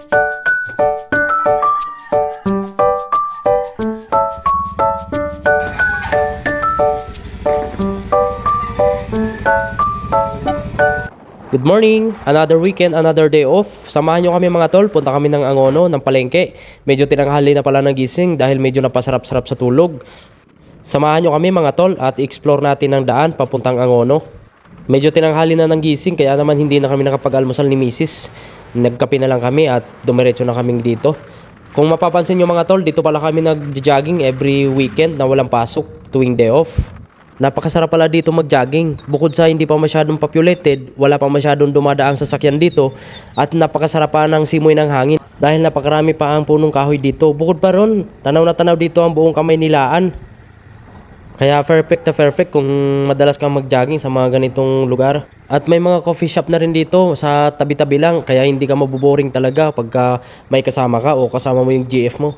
Good morning! Another weekend, another day off. Samahan nyo kami mga tol, punta kami ng Angono, ng palengke. Medyo tinanghali na pala ng gising dahil medyo napasarap-sarap sa tulog. Samahan nyo kami mga tol at i-explore natin ang daan papuntang Angono. Medyo tinanghali na ng gising kaya naman hindi na kami nakapag-almusal ni Mrs. Nagkape na lang kami at dumiretso na kami dito. Kung mapapansin nyo mga tol, dito pala kami nag-jogging every weekend na walang pasok tuwing day off. Napakasarap pala dito mag-jogging. Bukod sa hindi pa masyadong populated, wala pa masyadong dumadaang sasakyan dito at napakasarap pa ng simoy ng hangin dahil napakarami pa ang punong kahoy dito. Bukod pa ron, tanaw na tanaw dito ang buong Kamay Nilaan. Kaya perfect na perfect kung madalas kang mag-jogging sa mga ganitong lugar. At may mga coffee shop na rin dito sa tabi-tabi lang kaya hindi ka maboboring talaga pagka may kasama ka o kasama mo yung GF mo.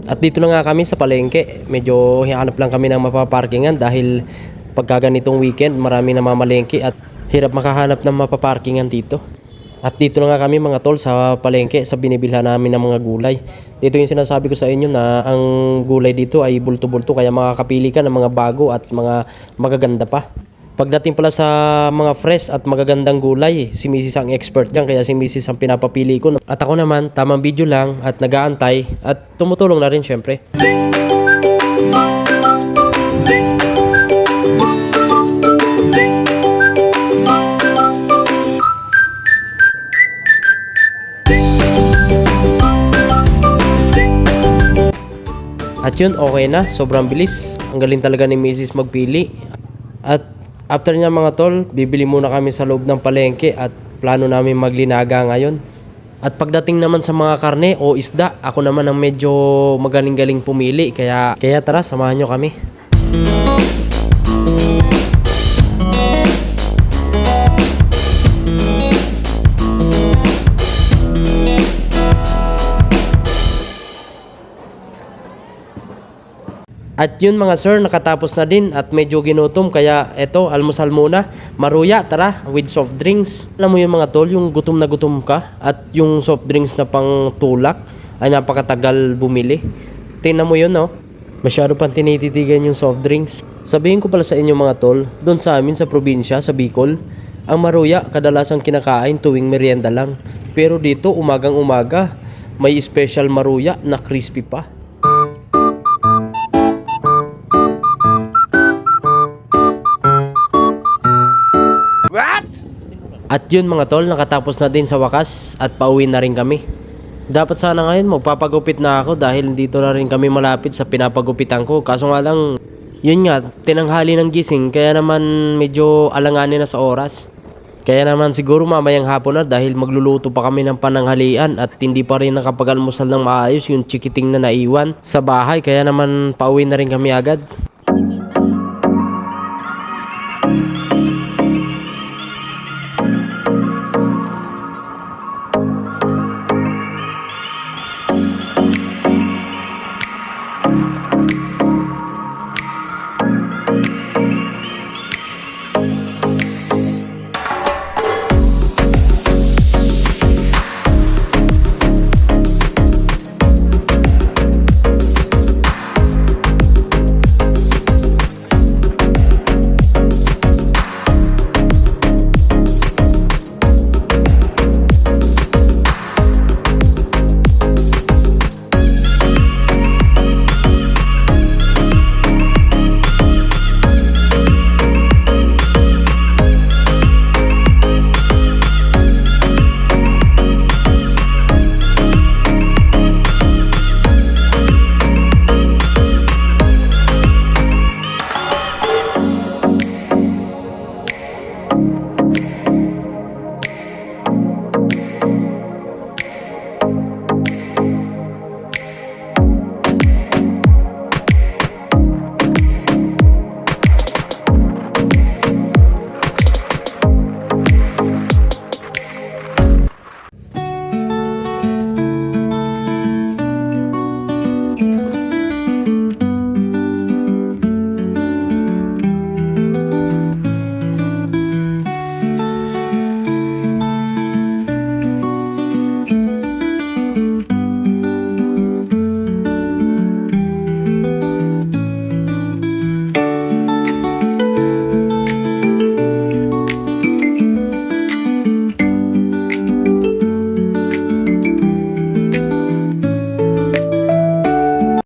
At dito na nga kami sa palengke. Medyo hihanap lang kami ng mapaparkingan dahil pagka ganitong weekend marami namamalengke at hirap makahanap ng mapaparkingan dito. At dito na nga kami mga tol sa palengke sa binibilhan namin ng mga gulay. Dito yung sinasabi ko sa inyo na ang gulay dito ay bulto-bulto kaya makakapili ka ng mga bago at mga magaganda pa. Pagdating pala sa mga fresh at magagandang gulay, si Mrs. ang expert dyan kaya si Mrs. ang pinapapili ko. At ako naman, tamang video lang at nag-aantay at tumutulong na rin syempre. At yun, okay na. Sobrang bilis. Ang galing talaga ni Mrs. magpili. At after niya mga tol, bibili muna kami sa loob ng palengke at plano namin maglinaga ngayon. At pagdating naman sa mga karne o isda, ako naman ang medyo magaling-galing pumili. Kaya tara, samahan nyo kami. At yun mga sir, nakatapos na din at medyo ginutom kaya eto, almusal muna. Maruya, tara, with soft drinks. Alam mo yung mga tol, yung gutom na gutom ka at yung soft drinks na pang tulak ay napakatagal bumili. Tingnan mo yun, no? Masyado pang tinititigan yung soft drinks. Sabihin ko pala sa inyo mga tol, doon sa amin sa probinsya, sa Bicol, ang maruya kadalasang kinakain tuwing merienda lang. Pero dito, umagang umaga, may special maruya na crispy pa. At yun mga tol, nakatapos na din sa wakas at pauwi na rin kami. Dapat sana ngayon magpapagupit na ako dahil dito na rin kami malapit sa pinapagupitan ko. Kaso nga lang, yun nga, tinanghali ng gising kaya naman medyo alanganin na sa oras. Kaya naman siguro mamayang hapon na dahil magluluto pa kami ng pananghalian at hindi pa rin nakapag-almusal ng maayos yung chikiting na naiwan sa bahay. Kaya naman pauwi na rin kami agad.